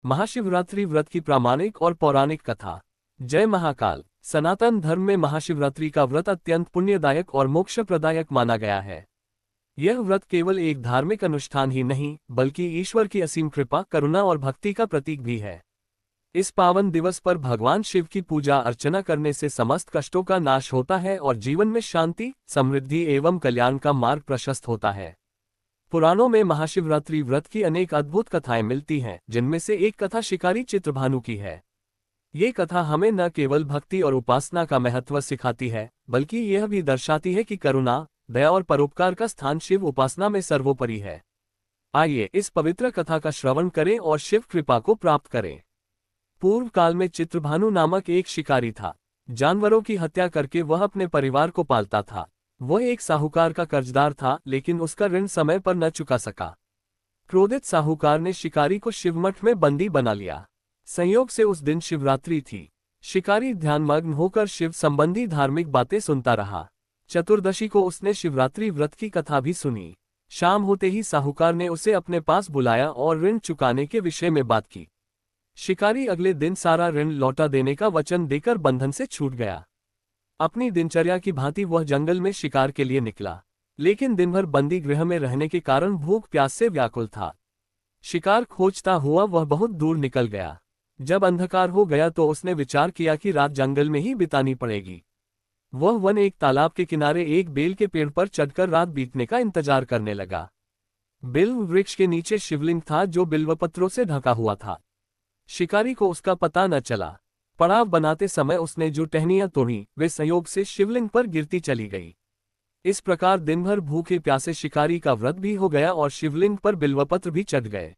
महाशिवरात्रि व्रत की प्रामाणिक और पौराणिक कथा। जय महाकाल। सनातन धर्म में महाशिवरात्रि का व्रत अत्यंत पुण्यदायक और मोक्ष प्रदायक माना गया है। यह व्रत केवल एक धार्मिक अनुष्ठान ही नहीं, बल्कि ईश्वर की असीम कृपा, करुणा और भक्ति का प्रतीक भी है। इस पावन दिवस पर भगवान शिव की पूजा अर्चना करने से समस्त कष्टों का नाश होता है और जीवन में शांति, समृद्धि एवं कल्याण का मार्ग प्रशस्त होता है। पुराणों में महाशिवरात्रि व्रत की अनेक अद्भुत कथाएं मिलती हैं, जिनमें से एक कथा शिकारी चित्रभानु की है। ये कथा हमें न केवल भक्ति और उपासना का महत्व सिखाती है, बल्कि यह भी दर्शाती है कि करुणा, दया और परोपकार का स्थान शिव उपासना में सर्वोपरि है। आइए इस पवित्र कथा का श्रवण करें और शिव कृपा को प्राप्त करें। पूर्व काल में चित्रभानु नामक एक शिकारी था। जानवरों की हत्या करके वह अपने परिवार को पालता था। वह एक साहूकार का कर्जदार था, लेकिन उसका ऋण समय पर न चुका सका। क्रोधित साहूकार ने शिकारी को शिवमठ में बंदी बना लिया। संयोग से उस दिन शिवरात्रि थी। शिकारी ध्यानमग्न होकर शिव संबंधी धार्मिक बातें सुनता रहा। चतुर्दशी को उसने शिवरात्रि व्रत की कथा भी सुनी। शाम होते ही साहूकार ने उसे अपने पास बुलाया और ऋण चुकाने के विषय में बात की। शिकारी अगले दिन सारा ऋण लौटा देने का वचन देकर बंधन से छूट गया। अपनी दिनचर्या की भांति वह जंगल में शिकार के लिए निकला, लेकिन दिन भर बंदी गृह में रहने के कारण भूख प्यास से व्याकुल था। शिकार खोजता हुआ वह बहुत दूर निकल गया। जब अंधकार हो गया तो उसने विचार किया कि रात जंगल में ही बितानी पड़ेगी। वह वन एक तालाब के किनारे एक बेल के पेड़ पर चढ़कर रात बीतने का इंतजार करने लगा। बिल्व वृक्ष के नीचे शिवलिंग था, जो बिल्वपत्रों से ढका हुआ था। शिकारी को उसका पता न चला। पड़ाव बनाते समय उसने जो टहनियां तोड़ी, वे संयोग से शिवलिंग पर गिरती चली गई। इस प्रकार दिन भर भूखे प्यासे शिकारी का व्रत भी हो गया और शिवलिंग पर बिल्वपत्र भी चढ़ गए।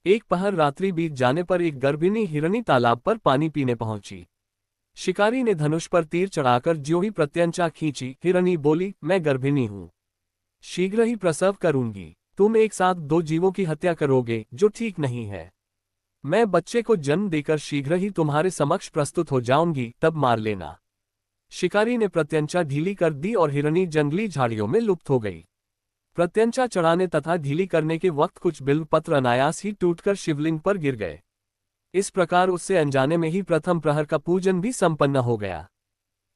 एक पहर रात्रि बीत जाने पर एक गर्भिणी हिरनी तालाब पर पानी पीने पहुंची। शिकारी ने धनुष पर तीर चढ़ाकर ज्यों ही प्रत्यंचा खींची, हिरनी बोली, मैं गर्भिणी हूं, शीघ्र ही प्रसव करूंगी। तुम एक साथ दो जीवों की हत्या करोगे, जो ठीक नहीं है। मैं बच्चे को जन्म देकर शीघ्र ही तुम्हारे समक्ष प्रस्तुत हो जाऊंगी, तब मार लेना। शिकारी ने प्रत्यंचा ढीली कर दी और हिरनी जंगली झाड़ियों में लुप्त हो गई। प्रत्यंचा चढ़ाने तथा ढीली करने के वक्त कुछ बिल्वपत्र अनायास ही टूटकर शिवलिंग पर गिर गए। इस प्रकार उससे अनजाने में ही प्रथम प्रहर का पूजन भी संपन्न हो गया।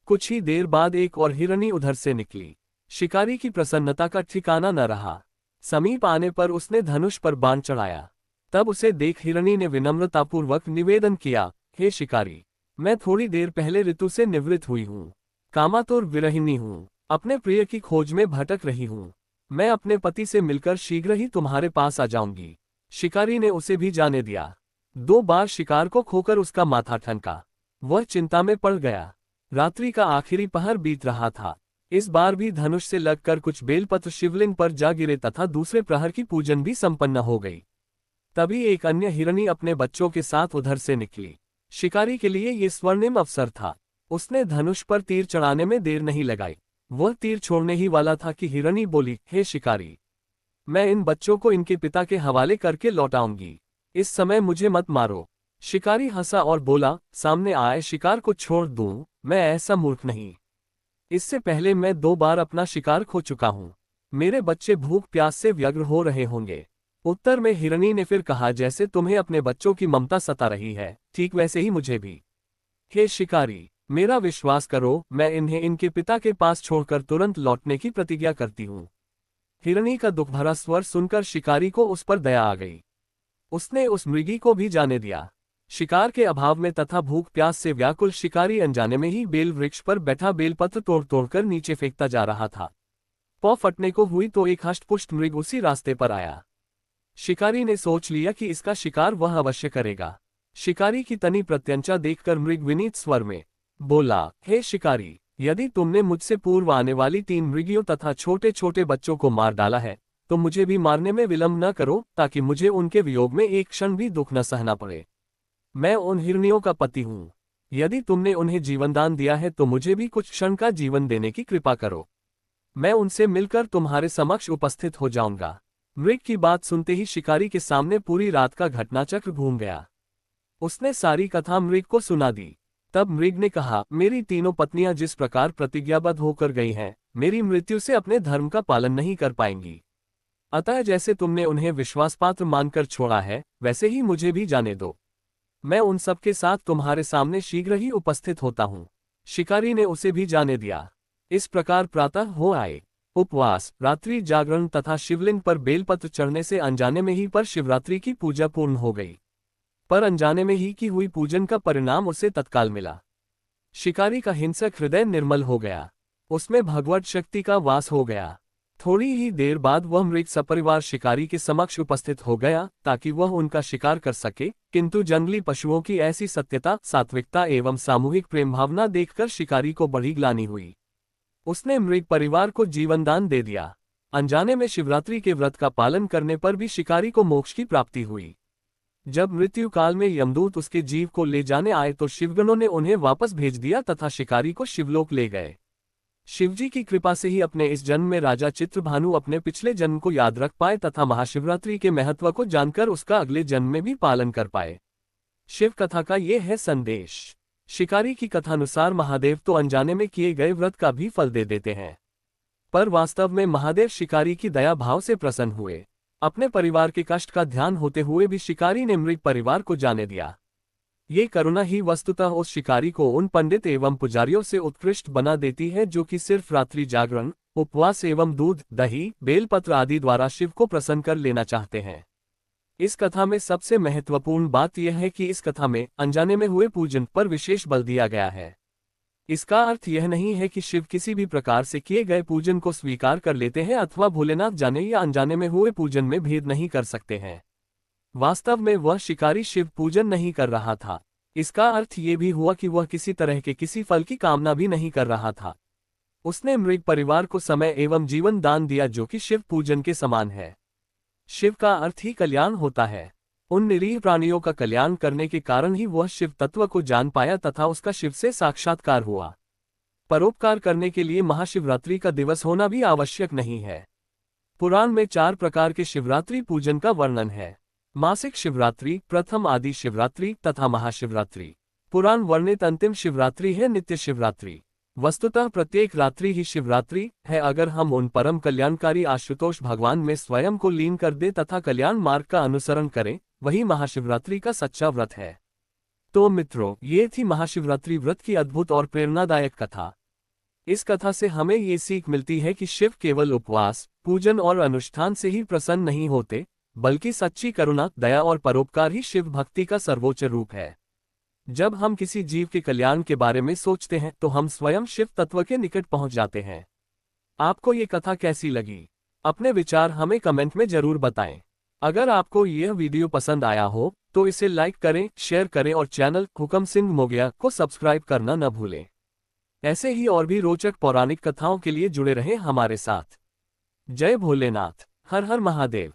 कुछ ही देर बाद एक और हिरनी उधर से निकली। शिकारी की प्रसन्नता का ठिकाना न रहा। समीप आने पर उसने धनुष पर बाण चढ़ाया। तब उसे देख हिरनी ने विनम्रतापूर्वक निवेदन किया, हे शिकारी, मैं थोड़ी देर पहले ऋतु से निवृत्त हुई हूँ, कामातुर विरहिणी हूँ, अपने प्रिय की खोज में भटक रही हूँ। मैं अपने पति से मिलकर शीघ्र ही तुम्हारे पास आ जाऊंगी। शिकारी ने उसे भी जाने दिया। 2 बार शिकार को खोकर उसका माथा ठनका। वह चिंता में पड़ गया। रात्रि का आखिरी पहर बीत रहा था। इस बार भी धनुष से लगकर कुछ बेलपत्र शिवलिंग पर जा गिरे तथा दूसरे प्रहर की पूजन भी संपन्न हो गई। तभी एक अन्य हिरनी अपने बच्चों के साथ उधर से निकली। शिकारी के लिए ये स्वर्णिम अवसर था। उसने धनुष पर तीर चढ़ाने में देर नहीं लगाई। वह तीर छोड़ने ही वाला था कि हिरनी बोली, हे शिकारी, मैं इन बच्चों को इनके पिता के हवाले करके लौटाऊंगी। इस समय मुझे मत मारो। शिकारी हंसा और बोला, सामने आए शिकार को छोड़ दूं, मैं ऐसा मूर्ख नहीं। इससे पहले मैं 2 बार अपना शिकार खो चुका हूं। मेरे बच्चे भूख प्यास से व्यग्र हो रहे होंगे। उत्तर में हिरनी ने फिर कहा, जैसे तुम्हें अपने बच्चों की ममता सता रही है, ठीक वैसे ही मुझे भी। हे शिकारी, मेरा विश्वास करो, मैं इन्हें इनके पिता के पास छोड़कर तुरंत लौटने की प्रतिज्ञा करती हूँ। हिरनी का दुख भरा स्वर सुनकर शिकारी को उस पर दया आ गई। उसने उस मृगी को भी जाने दिया। शिकार के अभाव में तथा भूख प्यास से व्याकुल शिकारी अनजाने में ही बेल वृक्ष पर बैठा बेलपत्र तोड़ तोड़कर नीचे फेंकता जा रहा था। पौ फटने को हुई तो एक हष्टपुष्ट मृग उसी रास्ते पर आया। शिकारी ने सोच लिया कि इसका शिकार वह अवश्य करेगा। शिकारी की तनी प्रत्यंचा देखकर मृग विनीत स्वर में बोला, हे शिकारी, यदि तुमने मुझसे पूर्व आने वाली 3 मृगियों तथा छोटे छोटे बच्चों को मार डाला है, तो मुझे भी मारने में विलंब न करो, ताकि मुझे उनके वियोग में एक क्षण भी दुख न सहना पड़े। मैं उन हिरनियों का पति हूँ। यदि तुमने उन्हें जीवनदान दिया है तो मुझे भी कुछ क्षण का जीवन देने की कृपा करो। मैं उनसे मिलकर तुम्हारे समक्ष उपस्थित हो जाऊंगा। मृग की बात सुनते ही शिकारी के सामने पूरी रात का घटनाचक्र घूम गया। उसने सारी कथा मृग को सुना दी। तब मृग ने कहा, मेरी तीनों पत्नियां जिस प्रकार प्रतिज्ञाबद्ध होकर गई हैं, मेरी मृत्यु से अपने धर्म का पालन नहीं कर पाएंगी। अतः जैसे तुमने उन्हें विश्वासपात्र मानकर छोड़ा है, वैसे ही मुझे भी जाने दो। मैं उन सब के साथ तुम्हारे सामने शीघ्र ही उपस्थित होता हूँ। शिकारी ने उसे भी जाने दिया। इस प्रकार प्रातः हो आए। उपवास, रात्रि जागरण तथा शिवलिंग पर बेलपत्र चढ़ने से अनजाने में ही पर शिवरात्रि की पूजा पूर्ण हो गई। पर अनजाने में ही की हुई पूजन का परिणाम उसे तत्काल मिला। शिकारी का हिंसक हृदय निर्मल हो गया। उसमें भगवत शक्ति का वास हो गया। थोड़ी ही देर बाद वह मृग सपरिवार शिकारी के समक्ष उपस्थित हो गया ताकि वह उनका शिकार कर सके, किंतु जंगली पशुओं की ऐसी सत्यता, सात्विकता एवं सामूहिक प्रेम भावना देखकर शिकारी को बड़ी ग्लानि हुई। उसने मृग परिवार को जीवनदान दे दिया। अनजाने में शिवरात्रि के व्रत का पालन करने पर भी शिकारी को मोक्ष की प्राप्ति हुई। जब मृत्यु काल में यमदूत उसके जीव को ले जाने आए तो शिवगणों ने उन्हें वापस भेज दिया तथा शिकारी को शिवलोक ले गए। शिवजी की कृपा से ही अपने इस जन्म में राजा चित्रभानु अपने पिछले जन्म को याद रख पाए तथा महाशिवरात्रि के महत्व को जानकर उसका अगले जन्म में भी पालन कर पाए। शिव कथा का ये है संदेश। शिकारी की कथानुसार महादेव तो अनजाने में किए गए व्रत का भी फल दे देते हैं, पर वास्तव में महादेव शिकारी की दया भाव से प्रसन्न हुए। अपने परिवार के कष्ट का ध्यान होते हुए भी शिकारी ने मृग परिवार को जाने दिया। ये करुणा ही वस्तुतः उस शिकारी को उन पंडित एवं पुजारियों से उत्कृष्ट बना देती है जो कि सिर्फ रात्रि जागरण, उपवास एवं दूध, दही, बेलपत्र आदि द्वारा शिव को प्रसन्न कर लेना चाहते हैं। इस कथा में सबसे महत्वपूर्ण बात यह है कि इस कथा में अनजाने में हुए पूजन पर विशेष बल दिया गया है। इसका अर्थ यह नहीं है कि शिव किसी भी प्रकार से किए गए पूजन को स्वीकार कर लेते हैं अथवा भोलेनाथ जाने या अनजाने में हुए पूजन में भेद नहीं कर सकते हैं। वास्तव में वह शिकारी शिव पूजन नहीं कर रहा था। इसका अर्थ ये भी हुआ कि वह किसी तरह के किसी फल की कामना भी नहीं कर रहा था। उसने मृग परिवार को समय एवं जीवन दान दिया जो कि शिव पूजन के समान है। शिव का अर्थ ही कल्याण होता है। उन निरीह प्राणियों का कल्याण करने के कारण ही वह शिव तत्व को जान पाया तथा उसका शिव से साक्षात्कार हुआ। परोपकार करने के लिए महाशिवरात्रि का दिवस होना भी आवश्यक नहीं है। पुराण में 4 प्रकार के शिवरात्रि पूजन का वर्णन है। मासिक शिवरात्रि, प्रथम आदि शिवरात्रि तथा महाशिवरात्रि। पुराण वर्णित अंतिम शिवरात्रि है नित्य शिवरात्रि। वस्तुतः प्रत्येक रात्रि ही शिवरात्रि है अगर हम उन परम कल्याणकारी आशुतोष भगवान में स्वयं को लीन कर दे तथा कल्याण मार्ग का अनुसरण करें, वही महाशिवरात्रि का सच्चा व्रत है। तो मित्रों, ये थी महाशिवरात्रि व्रत की अद्भुत और प्रेरणादायक कथा। इस कथा से हमें ये सीख मिलती है कि शिव केवल उपवास, पूजन और अनुष्ठान से ही प्रसन्न नहीं होते, बल्कि सच्ची करुणा, दया और परोपकार ही शिव भक्ति का सर्वोच्च रूप है। जब हम किसी जीव के कल्याण के बारे में सोचते हैं तो हम स्वयं शिव तत्व के निकट पहुंच जाते हैं। आपको ये कथा कैसी लगी? अपने विचार हमें कमेंट में जरूर बताएं। अगर आपको यह वीडियो पसंद आया हो तो इसे लाइक करें, शेयर करें और चैनल हुकम सिंह मोगिया को सब्सक्राइब करना न भूलें। ऐसे ही और भी रोचक पौराणिक कथाओं के लिए जुड़े रहें हमारे साथ। जय भोलेनाथ, हर हर महादेव।